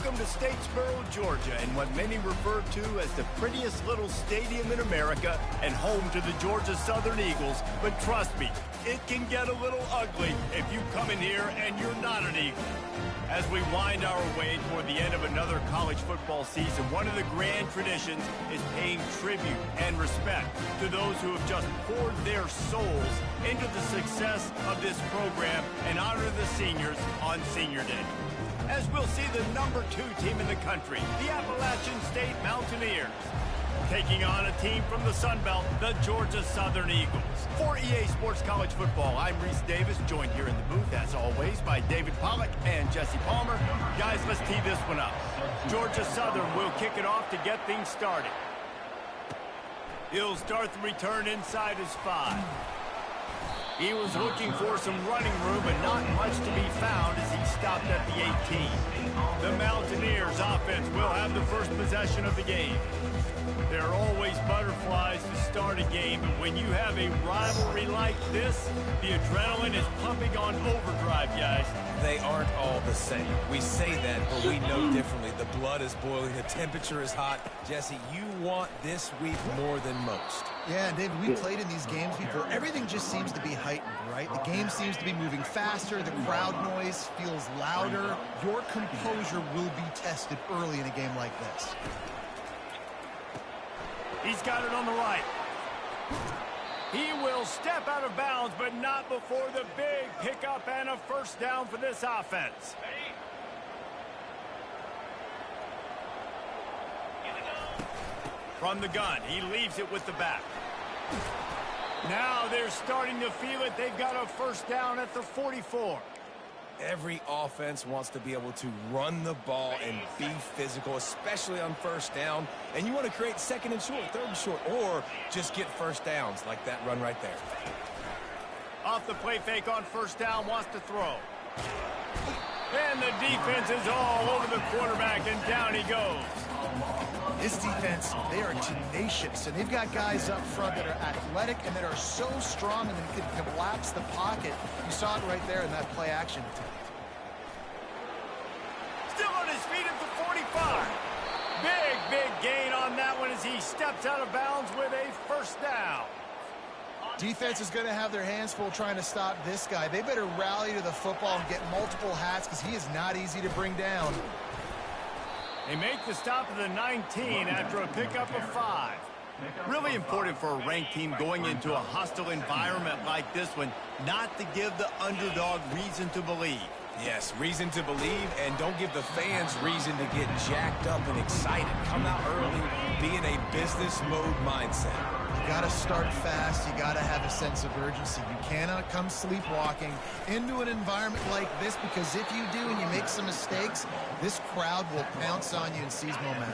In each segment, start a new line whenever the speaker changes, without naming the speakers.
Welcome to Statesboro, Georgia, in what many refer to as the prettiest little stadium in America and home to the Georgia Southern Eagles. But trust me, it can get a little ugly if you come in here and you're not an Eagle. As we wind our way toward the end of another college football season, one of the grand traditions is paying tribute and respect to those who have just poured their souls into the success of this program and honor the seniors on Senior Day. As we'll see the number 2 team in the country, the Appalachian State Mountaineers, taking on a team from the Sun Belt, the Georgia Southern Eagles. For EA Sports College Football, I'm Reese Davis, joined here in the booth, as always, by David Pollack and Jesse Palmer. Guys, let's tee this one up. Georgia Southern will kick it off to get things started. He'll start the return inside his 5. He was looking for some running room, but not much to be found as he stopped at the 18. The Mountaineers offense will have the first possession of the game. There are always butterflies to start a game, but when you have a rivalry like this, the adrenaline is pumping on overdrive, guys.
They aren't all the same. We say that, but we know differently. The blood is boiling, the temperature is hot. Jesse, you want this week more than most.
Yeah, David, we played in these games before. Everything just seems to be heightened, right? The game seems to be moving faster. The crowd noise feels louder. Your composure will be tested early in a game like this.
He's got it on the right. He will step out of bounds, but not before the big pickup and a first down for this offense. From the gun, he leaves it with the back. Now they're starting to feel it. They've got a first down at the 44.
Every offense wants to be able to run the ball and be physical, especially on first down. And you want to create second and short, third and short, or just get first downs like that run right there.
Off the play fake on first down, wants to throw. And the defense is all over the quarterback, and down he goes.
This defense, they are tenacious, and they've got guys up front that are athletic and that are so strong and that can collapse the pocket. You saw it right there in that play action attempt.
Still on his feet at the 45. Big gain on that one as he steps out of bounds with a first down.
Defense is going to have their hands full trying to stop this guy. They better rally to the football and get multiple hats because he is not easy to bring down.
They make the stop of the 19 after a pickup of 5. Really important for a ranked team going into a hostile environment like this one, not to give the underdog reason to believe.
Yes, reason to believe, and don't give the fans reason to get jacked up and excited. Come out early, be in a business mode mindset.
You got to start fast. You got to have a sense of urgency. You cannot come sleepwalking into an environment like this, because if you do and you make some mistakes, this crowd will pounce on you and seize momentum.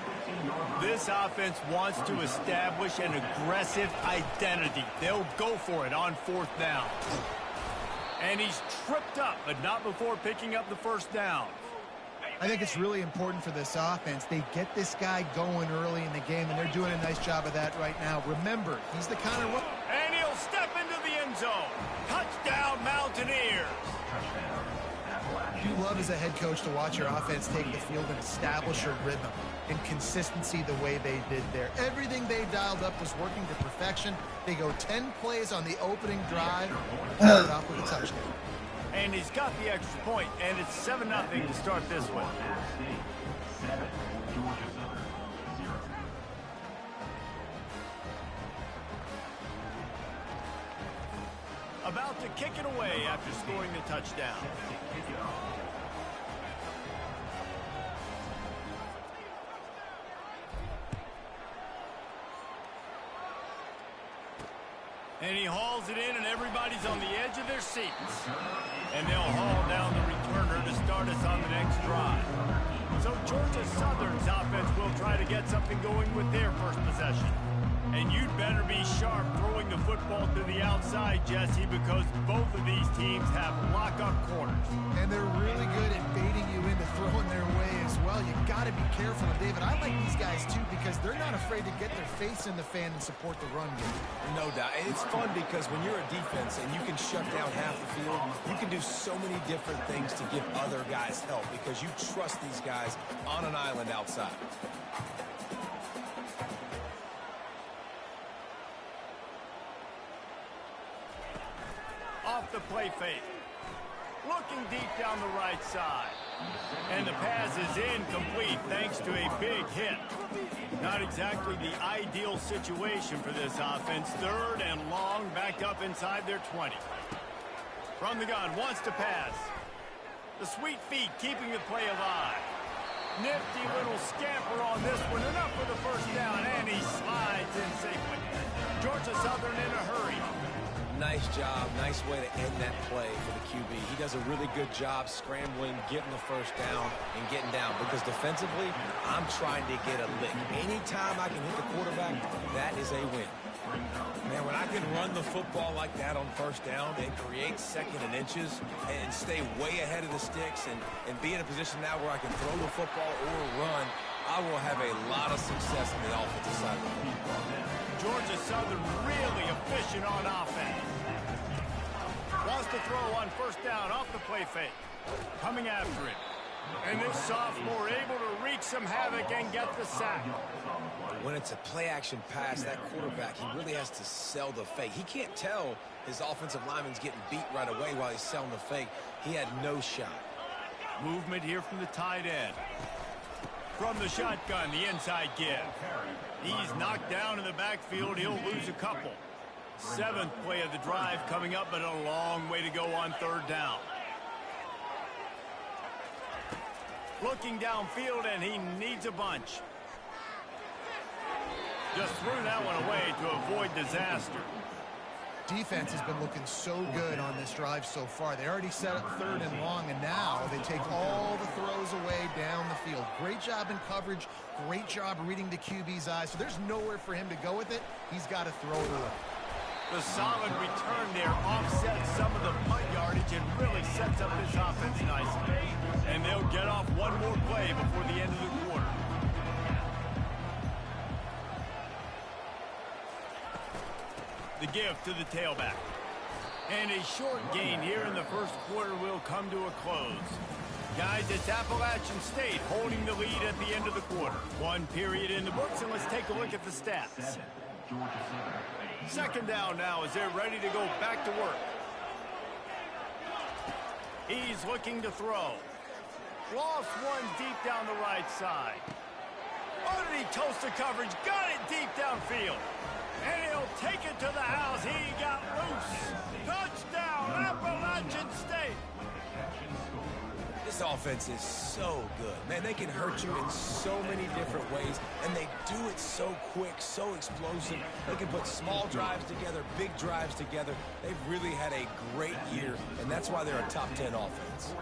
This offense wants to establish an aggressive identity. They'll go for it on 4th down. And he's tripped up, but not before picking up the first down.
I think it's really important for this offense. They get this guy going early in the game, and they're doing a nice job of that right now. Remember, he's the kind of...
And he'll step into the end zone. Touchdown, Mountaineers.
You love as a head coach to watch your offense take the field and establish a rhythm and consistency the way they did there. Everything they dialed up was working to perfection. They go 10 plays on the opening drive, started off with a touchdown.
And he's got the extra point, and it's 7-0 to start this one. About to kick it away after scoring the touchdown. And he hauls it in, and everybody's on the edge of their seats. And they'll haul down the returner to start us on the next drive. So Georgia Southern's offense will try to get something going with their first possession. And you'd bet better be sharp throwing the football to the outside, Jesse, because both of these teams have lock-up corners.
And they're really good at baiting you into throwing their way as well. You got to be careful. And David, I like these guys too because they're not afraid to get their face in the fan and support the run game.
No doubt. And it's fun because when you're a defense and you can shut down half the field, you can do so many different things to give other guys help because you trust these guys on an island outside.
Off the play fake. Looking deep down the right side. And the pass is incomplete thanks to a big hit. Not exactly the ideal situation for this offense. 3rd and long, back up inside their 20. From the gun, wants to pass. The sweet feet keeping the play alive. Nifty little scamper on this one. Enough for the first down, and he slides in safely. Georgia Southern in a hurry.
Nice job. Nice way to end that play for the QB. He does a really good job scrambling, getting the first down, and getting down. Because defensively, I'm trying to get a lick. Anytime I can hit the quarterback, that is a win. Man, when I can run the football like that on first down and create 2nd and inches and stay way ahead of the sticks and be in a position now where I can throw the football or run, I will have a lot of success on the offensive side of the ball.
Georgia Southern really efficient on offense. Wants to throw on first down off the play fake. Coming after it. And this sophomore able to wreak some havoc and get the sack.
When it's a play-action pass, that quarterback, he really has to sell the fake. He can't tell his offensive lineman's getting beat right away while he's selling the fake. He had no shot.
Movement here from the tight end. From the shotgun, the inside give. He's knocked down in the backfield. He'll lose a couple. 7th play of the drive coming up, but a long way to go on 3rd down. Looking downfield, and he needs a bunch. Just threw that one away to avoid disaster.
Defense has been looking so good on this drive so far. They already set up 3rd and long, and now they take all the throws away down the field. Great job in coverage. Great job reading the QB's eyes. So there's nowhere for him to go with it. He's got to throw it away.
The solid return there offsets some of the punt yardage and really sets up this offense nicely. And they'll get off one more play before the end of the quarter. The give to the tailback. And a short gain here in the first quarter will come to a close. Guys, it's Appalachian State holding the lead at the end of the quarter. 1 period in the books, and let's take a look at the stats. 2nd down now as they're ready to go back to work. He's looking to throw. Lost one deep down the right side. Oh, did he toast the coverage? Got it deep downfield. And he'll take it to the house. He got loose. Touchdown, Appalachian State.
This offense is so good. Man, they can hurt you in so many different ways, and they do it so quick, so explosive. They can put small drives together, big drives together. They've really had a great year, and that's why they're a top 10 offense.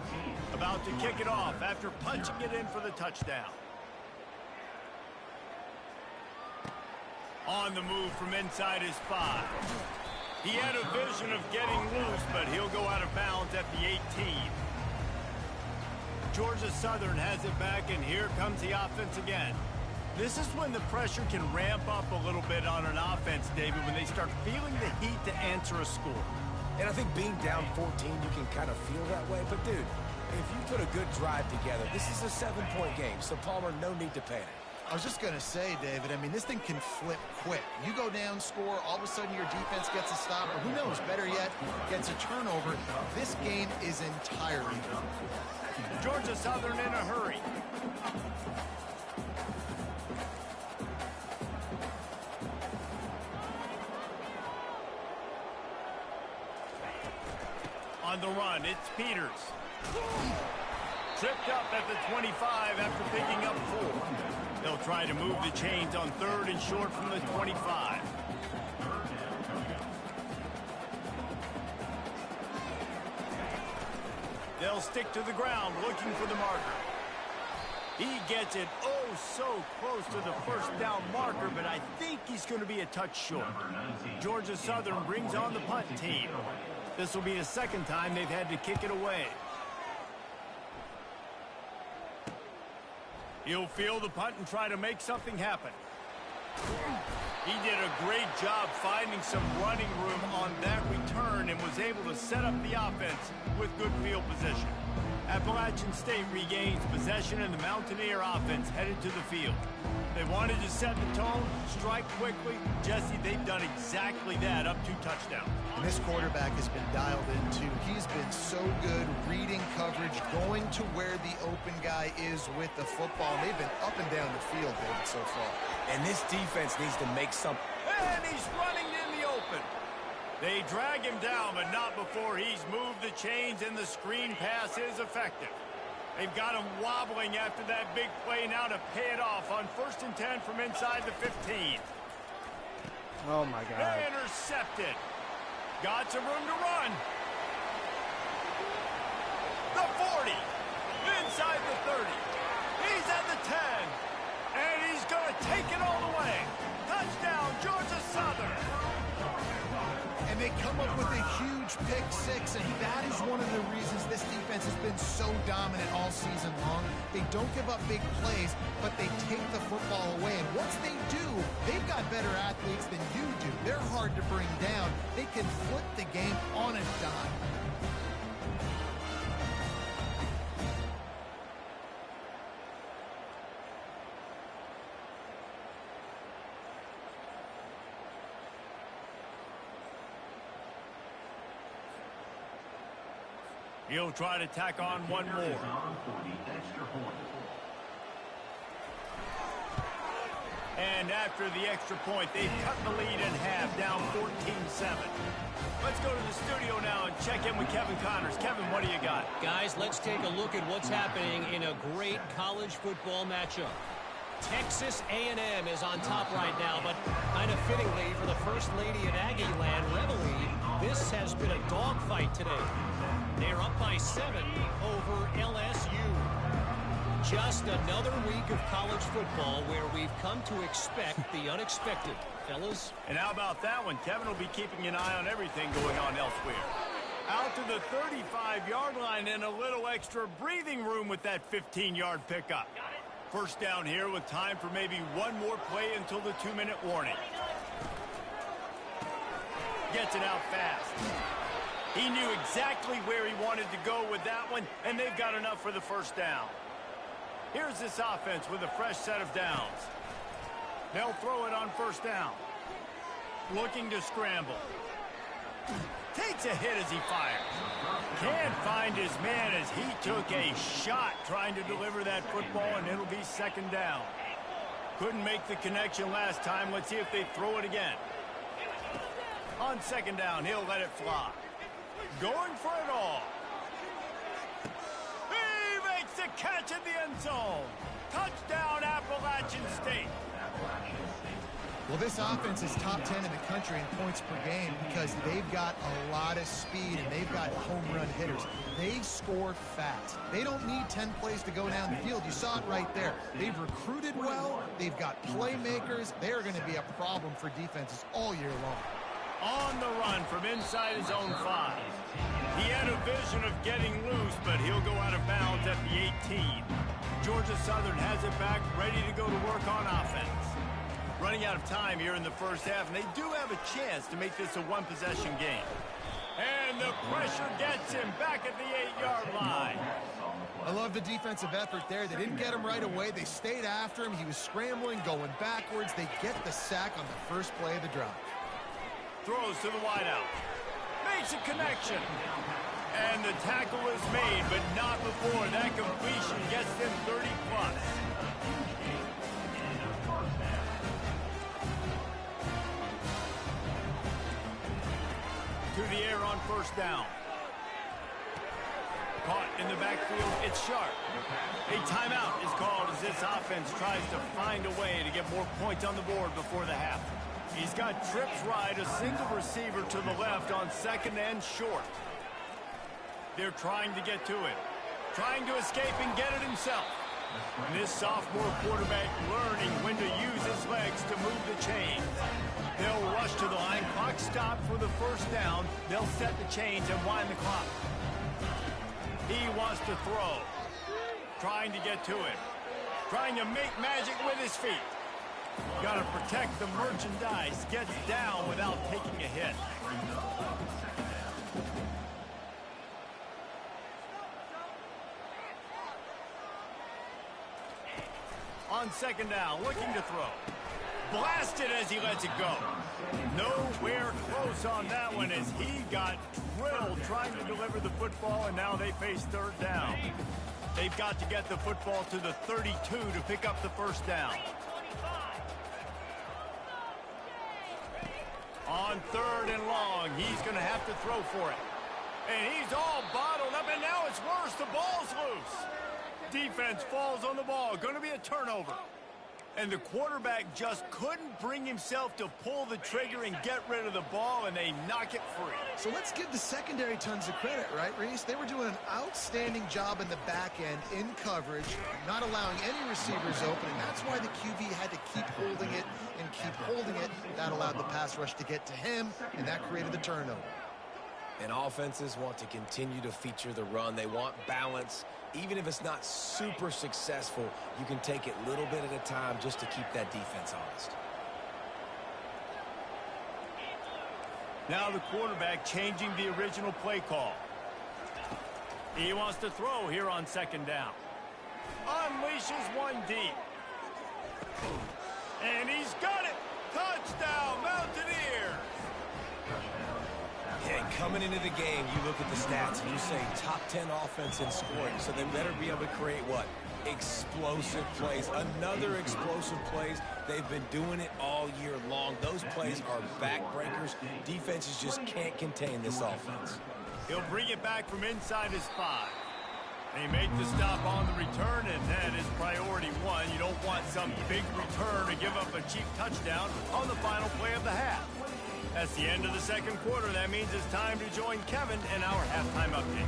About to kick it off after punching it in for the touchdown. On the move from inside his 5. He had a vision of getting loose, but he'll go out of bounds at the 18. Georgia Southern has it back, and here comes the offense again. This is when the pressure can ramp up a little bit on an offense, David, when they start feeling the heat to answer a score.
And I think being down 14, you can kind of feel that way. But, dude, if you put a good drive together, this is a 7-point game. So, Palmer, no need to panic.
I was just going to say, David, I mean, this thing can flip quick. You go down, score, all of a sudden your defense gets a stop, or who knows, better yet, gets a turnover. This game is entirely done.
Georgia Southern in a hurry. On the run, it's Peters. Tripped up at the 25 after picking up 4. They'll try to move the chains on 3rd and short from the 25. They'll stick to the ground looking for the marker. He gets it oh so close to the first down marker, but I think he's going to be a touch short. Georgia Southern brings on the punt team. This will be the second time they've had to kick it away. He'll field the punt and try to make something happen. He did a great job finding some running room on that return and was able to set up the offense with good field position. Appalachian State regains possession and the Mountaineer offense headed to the field. They wanted to set the tone, strike quickly. Jesse, they've done exactly that, up 2 touchdowns.
And this quarterback has been dialed in too. He's been so good reading coverage, going to where the open guy is with the football. They've been up and down the field, David, so far.
And this defense needs to make something.
And he's running in the open. They drag him down, but not before he's moved the chains, and the screen pass is effective. They've got him wobbling after that big play now to pay it off on 1st and 10 from inside the 15.
Oh, my God.
Intercepted. Got some room to run. The 40. Inside the 30. He's at the 10. And he's going to take it all the way. Touchdown, Georgia Southern.
And they come up with a huge pick-6, and that is one of the reasons this defense has been so dominant all season long. They don't give up big plays, but they take the football away. And once they do, they've got better athletes than you do. They're hard to bring down. They can flip the game on a dime.
He'll try to tack on one more. And after the extra point, they've cut the lead in half, down 14-7. Let's go to the studio now and check in with Kevin Connors. Kevin, what do you got?
Guys, let's take a look at what's happening in a great college football matchup. Texas A&M is on top right now, but kind of fittingly for the First Lady of Aggie Land, Reveille, this has been a dogfight today. They're up by 7 over LSU. Just another week of college football where we've come to expect the unexpected, fellas.
And how about that one? Kevin will be keeping an eye on everything going on elsewhere. Out to the 35-yard line and a little extra breathing room with that 15-yard pickup. First down here with time for maybe one more play until the 2-minute warning. Gets it out fast. He knew exactly where he wanted to go with that one, and they've got enough for the first down. Here's this offense with a fresh set of downs. They'll throw it on first down. Looking to scramble. Takes a hit as he fires. Can't find his man as he took a shot trying to deliver that football, and it'll be second down. Couldn't make the connection last time. Let's see if they throw it again. On second down, he'll let it fly. Going for it all. He makes the catch in the end zone. Touchdown, Appalachian State.
Well, this offense is top 10 in the country in points per game because they've got a lot of speed and they've got home run hitters. They score fast. They don't need 10 plays to go down the field. You saw it right there. They've recruited well. They've got playmakers. They're going to be a problem for defenses all year long.
On the run from inside his own 5. He had a vision of getting loose, but he'll go out of bounds at the 18. Georgia Southern has it back, ready to go to work on offense. Running out of time here in the first half, and they do have a chance to make this a one-possession game. And the pressure gets him back at the 8-yard line.
I love the defensive effort there. They didn't get him right away. They stayed after him. He was scrambling, going backwards. They get the sack on the first play of the drive.
Throws to the wideout. Makes a connection. And the tackle is made, but not before that completion gets them 30-plus. To the air on first down. Caught in the backfield, it's Sharp. A timeout is called as this offense tries to find a way to get more points on the board before the half. He's got trips right, a single receiver to the left on second and short. They're trying to get to it. Trying to escape and get it himself. And this sophomore quarterback learning when to use his legs to move the chains. They'll rush to the line. Clock stopped for the first down. They'll set the chains and wind the clock. He wants to throw. Trying to get to it. Trying to make magic with his feet. Got to protect the merchandise. Gets down without taking a hit. On second down, looking to throw. Blasted as he lets it go. Nowhere close on that one as he got drilled trying to deliver the football, and now they face third down. They've got to get the football to the 32 to pick up the first down. On third and long, he's going to have to throw for it. And he's all bottled up, and now it's worse. The ball's loose. Defense falls on the ball. Going to be a turnover. And the quarterback just couldn't bring himself to pull the trigger and get rid of the ball, and they knock it free.
So let's give the secondary tons of credit, right, Reese? They were doing an outstanding job in the back end in coverage, not allowing any receivers open, and that's why the QB had to keep holding it and keep holding it. That allowed the pass rush to get to him, and that created the turnover.
And offenses want to continue to feature the run. They want balance. Even if it's not super successful, you can take it little bit at a time just to keep that defense honest.
Now the quarterback changing the original play call. He wants to throw here on second down. Unleashes one deep. And he's got it. Touchdown, Mountaineers.
And coming into the game, you look at the stats and you say top 10 offense in scoring, so they better be able to create what? Explosive plays. Another explosive plays. They've been doing it all year long. Those plays are backbreakers. Defenses just can't contain this offense.
He'll bring it back from inside his 5. They make the stop on the return, and that is priority one. You don't want some big return to give up a cheap touchdown on the final play of the half. That's the end of the second quarter. That means it's time to join Kevin in our halftime update.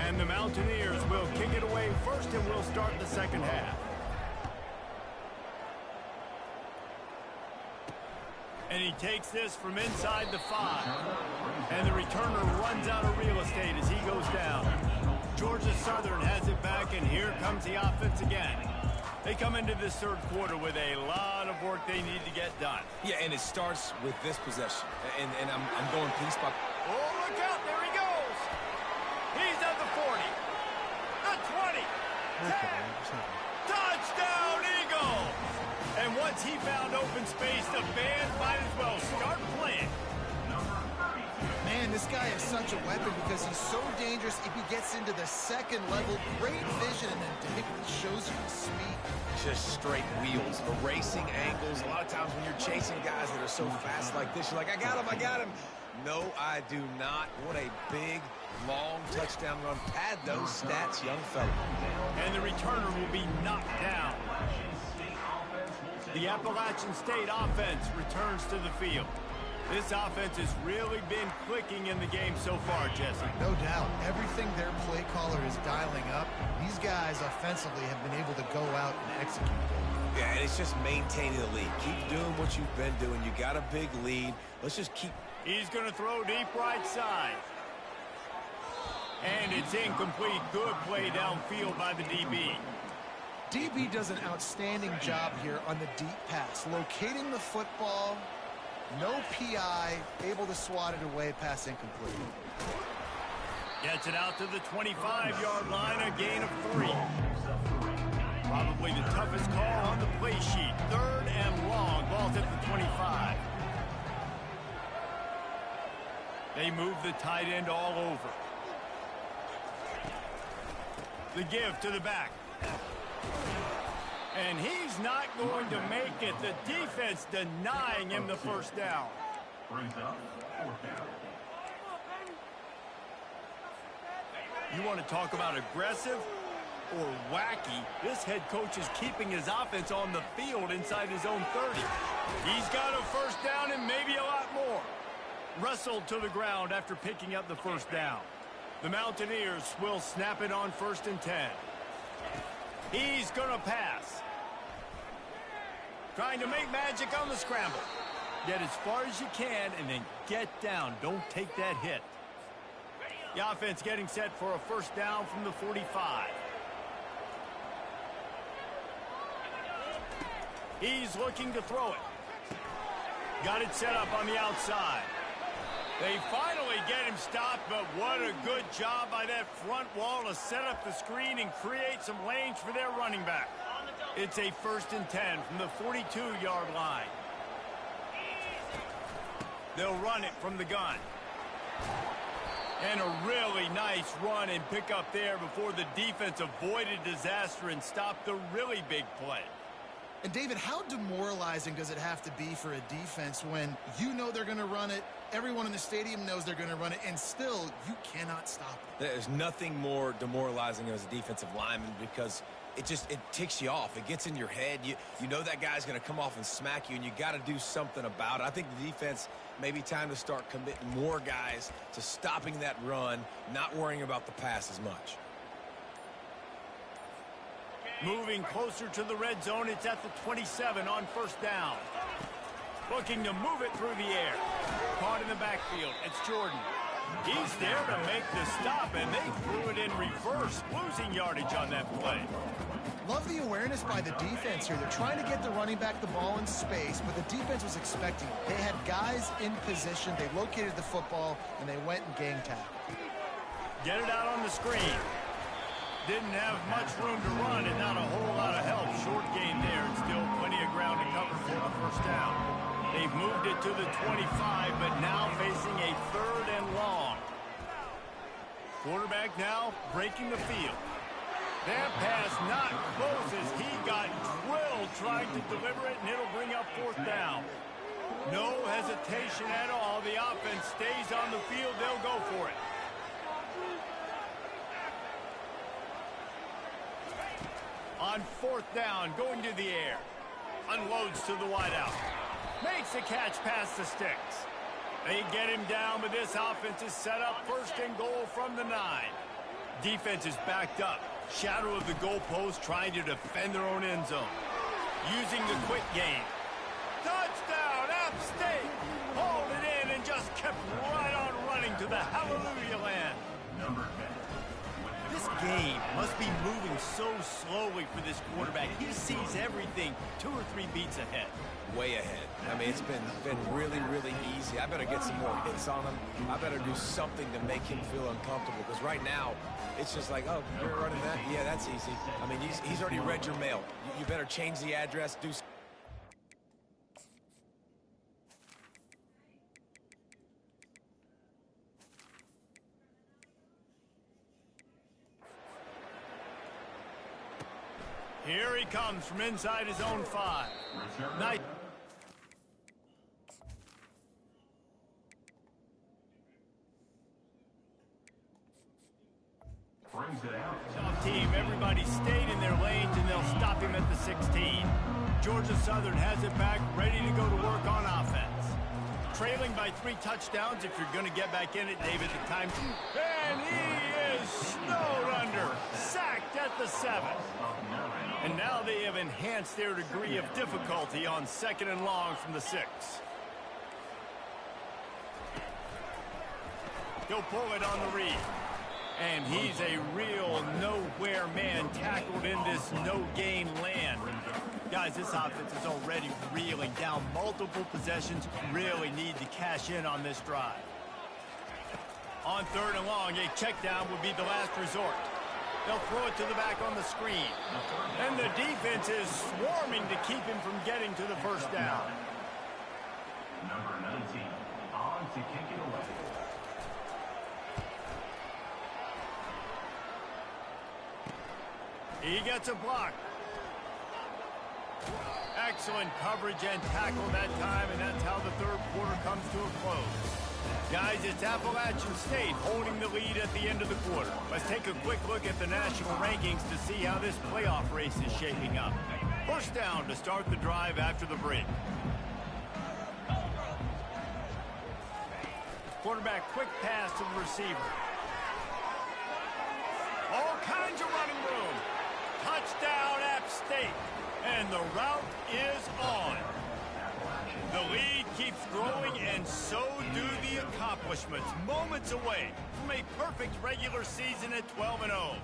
And the Mountaineers will kick it away first, and we'll start the second half. And he takes this from inside the 5. And the returner runs out of real estate as he goes down. Georgia Southern has it back, and here comes the offense again. They come into this third quarter with a lot of work they need to get done.
Yeah, and it starts with this possession. And I'm going piece by...
Oh, look out. There he goes. He's at the 40. The 20. 10. Touchdown, Eagles. And once he found open space, the band might as well start playing.
Man, this guy is such a weapon because he's so dangerous if he gets into the second level. Great vision, and then Dick shows you the speed.
Just straight wheels, erasing angles. A lot of times when you're chasing guys that are so fast like this, you're like, I got him. No, I do not. What a big, long touchdown run. Pad those stats, young fella.
And the returner will be knocked down. The Appalachian State offense returns to the field. This offense has really been clicking in the game so far, Jesse.
No doubt. Everything their play caller is dialing up, these guys offensively have been able to go out and execute.
Yeah, and it's just maintaining the lead. Keep doing what you've been doing. You got a big lead. Let's just keep...
He's going to throw deep right side. And it's incomplete. Good play downfield by the DB.
DB does an outstanding job here on the deep pass, locating the football. No PI, able to swat it away, pass incomplete.
Gets it out to the 25-yard line, a gain of 3. Probably the toughest call on the play sheet. Third and long, ball's at the 25. They move the tight end all over. The give to the back. And he's not going to make it. The defense denying him the first down. You want to talk about aggressive or wacky? This head coach is keeping his offense on the field inside his own 30. He's got a first down and maybe a lot more. Wrestled to the ground after picking up the first down. The Mountaineers will snap it on 1st and 10. He's going to pass. Trying to make magic on the scramble. Get as far as you can and then get down. Don't take that hit. The offense getting set for a first down from the 45. He's looking to throw it. Got it set up on the outside. They finally get him stopped, but what a good job by that front wall to set up the screen and create some lanes for their running back. It's a 1st and 10 from the 42-yard line. They'll run it from the gun. And a really nice run and pick up there before the defense avoided disaster and stopped the really big play.
And David, how demoralizing does it have to be for a defense when you know they're going to run it, everyone in the stadium knows they're going to run it, and still you cannot stop it?
There's nothing more demoralizing as a defensive lineman because it ticks you off. It gets in your head. You know that guy's going to come off and smack you, and you got to do something about it. I think the defense maybe time to start committing more guys to stopping that run, not worrying about the pass as much.
Moving closer to the red zone, it's at the 27 on first down. Looking to move it through the air. Caught in the backfield, it's Jordan. He's there to make the stop, and they threw it in reverse, losing yardage on that play.
Love the awareness by the defense here. They're trying to get the running back the ball in space, but the defense was expecting it. They had guys in position, they located the football, and they went and gang tackled.
Get it out on the screen. Didn't have much room to run and not a whole lot of help. Short gain there and still plenty of ground to cover for the first down. They've moved it to the 25, but now facing a 3rd and long. Quarterback now breaking the field. That pass not close as he got drilled trying to deliver it, and it'll bring up 4th down. No hesitation at all. The offense stays on the field. They'll go for it. On 4th down, going to the air. Unloads to the wideout. Makes the catch past the sticks. They get him down, but this offense is set up 1st and goal from the 9. Defense is backed up. Shadow of the goalpost trying to defend their own end zone. Using the quick game. Touchdown, App State! Hauled it in and just kept right on running to the hallelujah land. This game must be moving so slowly for this quarterback. He sees everything 2 or 3 beats ahead.
Way ahead. I mean, it's been really, really easy. I better get some more hits on him. I better do something to make him feel uncomfortable because right now, it's just like, oh, you're running that? Yeah, that's easy. I mean, he's already read your mail. You better change the address, do something.
Here he comes from inside his own 5. Nice. Team, everybody stayed in their lanes, and they'll stop him at the 16. Georgia Southern has it back, ready to go to work on offense. Trailing by 3 touchdowns. If you're going to get back in it, David, the time. And he is snowed under. Sacked at the 7. And now they have enhanced their degree of difficulty on 2nd and long from the 6. He'll pull it on the read. And he's a real nowhere man tackled in this no-gain land. Guys, this offense is already reeling down multiple possessions. Really need to cash in on this drive. On 3rd and long, a check down would be the last resort. They'll throw it to the back on the screen. And the defense is swarming to keep him from getting to the first down.
Number 19, on to kick it away.
He gets a block. Excellent coverage and tackle that time, and that's how the 3rd quarter comes to a close. Guys, it's Appalachian State holding the lead at the end of the quarter. Let's take a quick look at the national rankings to see how this playoff race is shaping up. First down to start the drive after the break. Quarterback quick pass to the receiver. All kinds of running room. Touchdown, App State. And the route is on. The lead keeps growing, and so do the accomplishments. Moments away from a perfect regular season at 12-0.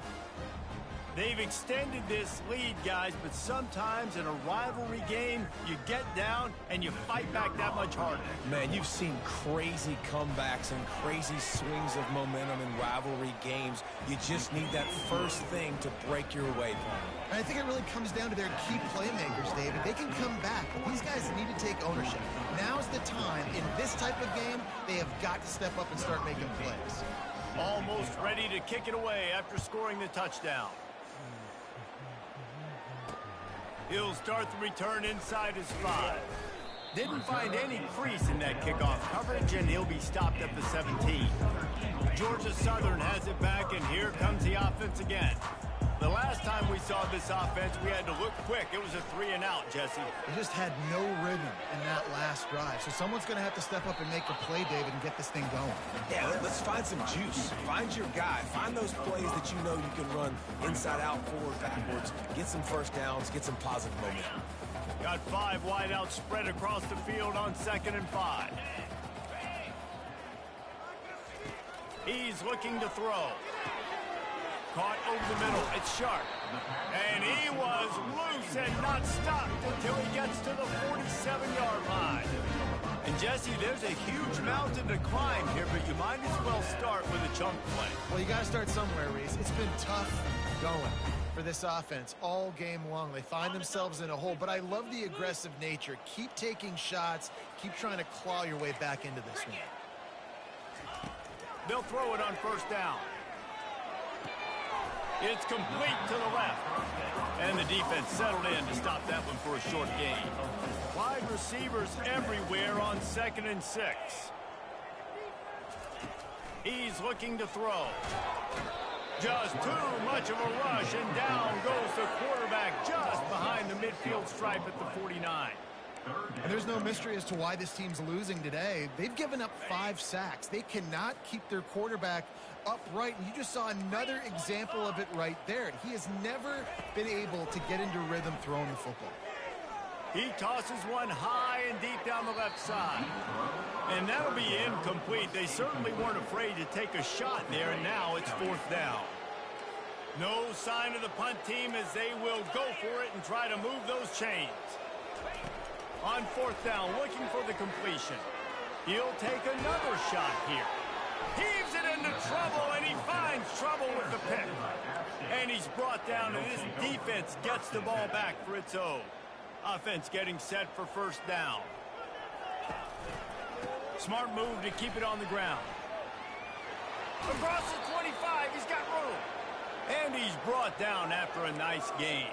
They've extended this lead, guys, but sometimes in a rivalry game, you get down and you fight back that much harder.
Man, you've seen crazy comebacks and crazy swings of momentum in rivalry games. You just need that first thing to break your way, Paul.
I think it really comes down to their key playmakers, David. They can come back, but these guys need to take ownership. Now's the time. In this type of game, they have got to step up and start making plays.
Almost ready to kick it away after scoring the touchdown. He'll start the return inside his 5. Didn't find any crease in that kickoff coverage, and he'll be stopped at the 17. Georgia Southern has it back, and here comes the offense again. The last time we saw this offense, we had to look quick. It was a 3-and-out, Jesse.
They just had no rhythm in that last drive. So someone's going to have to step up and make a play, David, and get this thing going.
Yeah, let's find some juice. Find your guy. Find those plays that you know you can run inside out, forward, backwards. Get some first downs. Get some positive momentum.
Got 5 wideouts spread across the field on 2nd and 5. He's looking to throw. Caught over the middle. It's Sharp. And he was loose and not stopped until he gets to the 47-yard line. And, Jesse, there's a huge mountain to climb here, but you might as well start with a chunk play.
Well, you got to start somewhere, Reese. It's been tough going for this offense all game long. They find themselves in a hole, but I love the aggressive nature. Keep taking shots. Keep trying to claw your way back into this one.
They'll throw it on 1st down. It's complete to the left. And the defense settled in to stop that one for a short gain. Wide receivers everywhere on 2nd and 6. He's looking to throw. Just too much of a rush, and down goes the quarterback just behind the midfield stripe at the 49.
And there's no mystery as to why this team's losing today. They've given up 5 sacks. They cannot keep their quarterback upright, and you just saw another example of it right there. He has never been able to get into rhythm throwing the football.
He tosses one high and deep down the left side. And that'll be incomplete. They certainly weren't afraid to take a shot there, and now it's 4th down. No sign of the punt team as they will go for it and try to move those chains. On 4th down, looking for the completion. He'll take another shot here. Heaves it into trouble, and he finds trouble with the pick. And he's brought down, and this defense gets the ball back for its own. Offense getting set for 1st down. Smart move to keep it on the ground. Across the 25, he's got room. And he's brought down after a nice gain.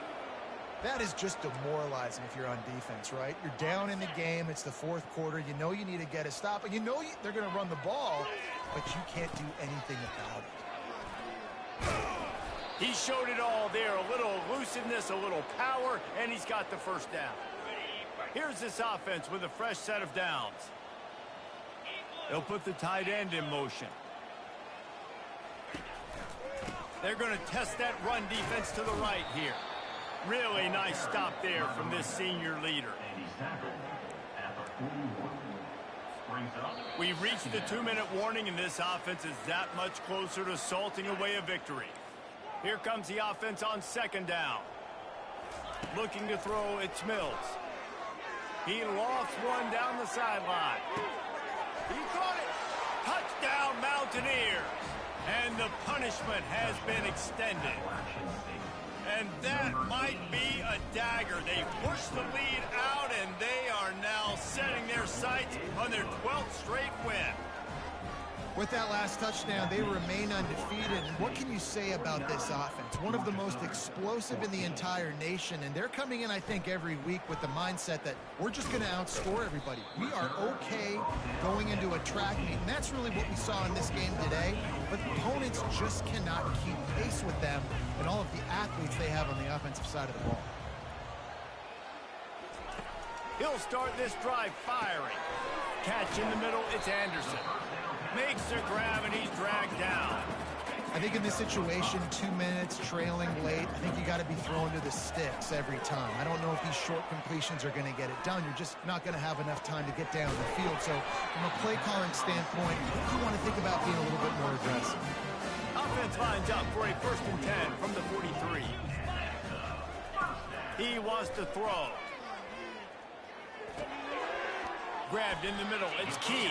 That is just demoralizing if you're on defense, right? You're down in the game. It's the 4th quarter. You know you need to get a stop, and you know they're going to run the ball, but you can't do anything about it.
He showed it all there. A little elusiveness, a little power, and he's got the 1st down. Here's this offense with a fresh set of downs. They'll put the tight end in motion. They're going to test that run defense to the right here. Really nice stop there from this senior leader. We've reached the 2-minute warning, and this offense is that much closer to salting away a victory. Here comes the offense on 2nd down. Looking to throw, it's Mills. He lofts one down the sideline. He caught it. Touchdown, Mountaineers. And the punishment has been extended. And that might be a dagger. They push the lead out, and they are now setting their sights on their 12th straight win.
With that last touchdown, they remain undefeated. And what can you say about this offense? One of the most explosive in the entire nation. And they're coming in, I think, every week with the mindset that we're just going to outscore everybody. We are okay going into a track meet. And that's really what we saw in this game today. But opponents just cannot keep pace with them and all of the athletes they have on the offensive side of the ball.
He'll start this drive firing. Catch in the middle, it's Anderson. Makes the grab, and he's dragged down.
I think in this situation, 2 minutes, trailing late, I think you got to be throwing to the sticks every time. I don't know if these short completions are going to get it done. You're just not going to have enough time to get down the field. So from a play calling standpoint, you want to think about being a little bit more aggressive.
Offense lines up for a 1st and 10 from the 43. He wants to throw. Grabbed in the middle. It's key.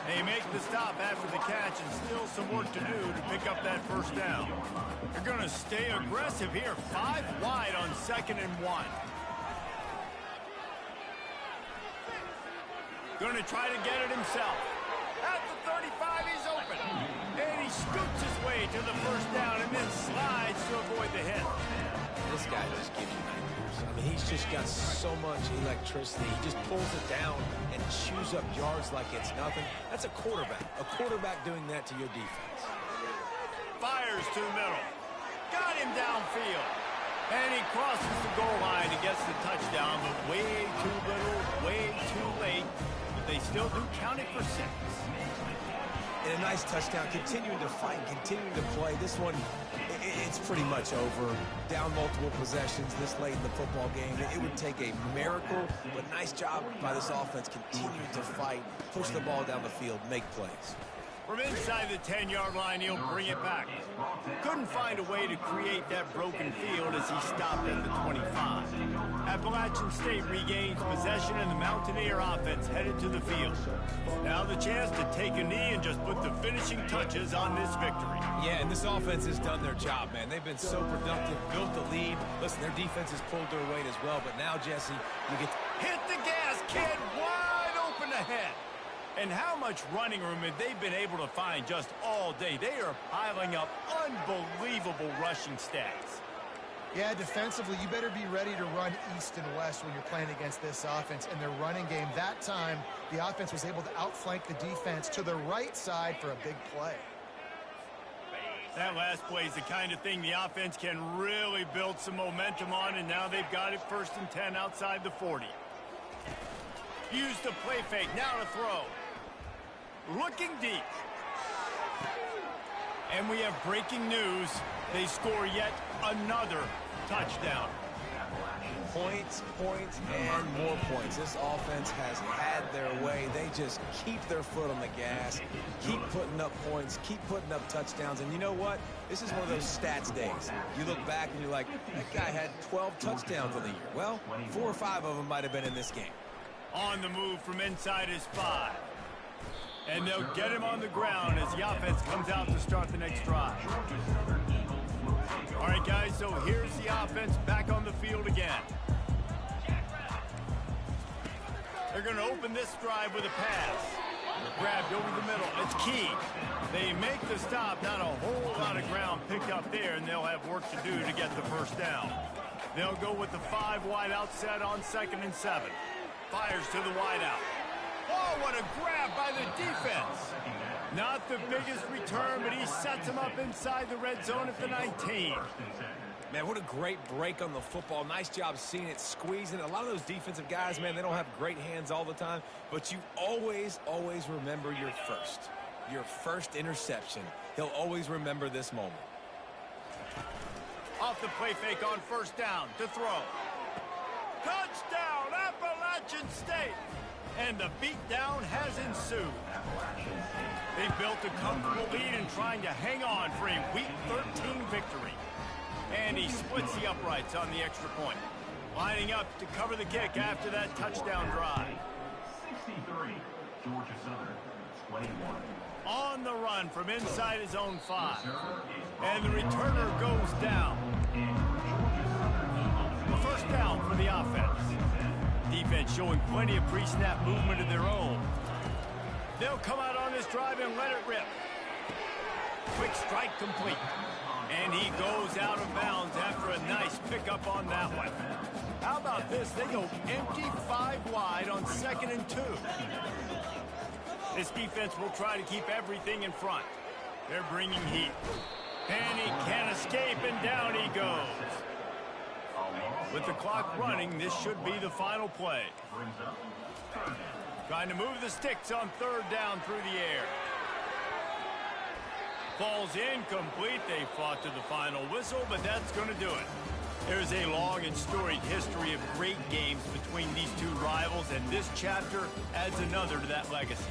They make the stop after the catch, and still some work to do to pick up that 1st down. They're going to stay aggressive here. 5 wide on 2nd and 1. Going to try to get it himself. At the 35, he's open. And he scoots his way to the 1st down and then slides to avoid the hit.
This guy just gives you nightmares. I mean, he's just got so much electricity. He just pulls it down and chews up yards like it's nothing. That's a quarterback. A quarterback doing that to your defense.
Fires to the middle. Got him downfield. And he crosses the goal line and gets the touchdown, but way too little, way too late. But they still do count it for 6.
And a nice touchdown, continuing to fight, continuing to play. This one, it's pretty much over. Down multiple possessions this late in the football game. It would take a miracle, but nice job by this offense continuing to fight, push the ball down the field, make plays.
From inside the 10-yard line, he'll bring it back. Couldn't find a way to create that broken field as he stopped at the 25. Appalachian State regains possession, and the Mountaineer offense headed to the field. Now the chance to take a knee and just put the finishing touches on this victory.
Yeah, and this offense has done their job, man. They've been so productive, built the lead. Listen, their defense has pulled their weight as well, but now, Jesse, you get...
Hit the gas, kid! Wide open ahead! And how much running room have they been able to find just all day? They are piling up unbelievable rushing stats.
Yeah, defensively, you better be ready to run east and west when you're playing against this offense. And their running game, that time, the offense was able to outflank the defense to the right side for a big play.
That last play is the kind of thing the offense can really build some momentum on, and now they've got it 1st and 10 outside the 40. Use the play fake, now to throw. Looking deep. And we have breaking news. They score yet another touchdown.
Points, and more points. This offense has had their way. They just keep their foot on the gas, keep putting up points, keep putting up touchdowns. And you know what? This is one of those stats days. You look back and you're like, that guy had 12 touchdowns on the year. Well, 4 or 5 of them might have been in this game.
On the move from inside his 5. And they'll get him on the ground as the offense comes out to start the next drive. All right, guys, so here's the offense back on the field again. They're going to open this drive with a pass. Grabbed over the middle. It's key. They make the stop. Not a whole lot of ground picked up there, and they'll have work to do to get the 1st down. They'll go with the 5 wide out set on 2nd and 7. Fires to the wide out. Oh, what a grab by the defense. Not the biggest return, but he sets him up inside the red zone at the 19.
Man, what a great break on the football. Nice job seeing it, squeezing. A lot of those defensive guys, man, they don't have great hands all the time, but you always remember your first interception. He'll always remember this moment.
Off the play fake on 1st down to throw. Touchdown, Appalachian State! And the beatdown has ensued. They built a comfortable lead and trying to hang on for a Week 13 victory. And he splits the uprights on the extra point. Lining up to cover the kick after that touchdown drive.
63, Georgia Southern, 21.
On the run from inside his own 5. And the returner goes down. The 1st down for the offense. Defense showing plenty of pre-snap movement of their own. They'll come out on this drive and let it rip. Quick strike complete. And he goes out of bounds after a nice pickup on that one. How about this? They go empty 5 wide on 2nd and 2. This defense will try to keep everything in front. They're bringing heat. And he can't escape, and down he goes. With the clock running, this should be the final play. Trying to move the sticks on 3rd down through the air. Ball's incomplete. They fought to the final whistle, but that's going to do it. There's a long and storied history of great games between these two rivals, and this chapter adds another to that legacy.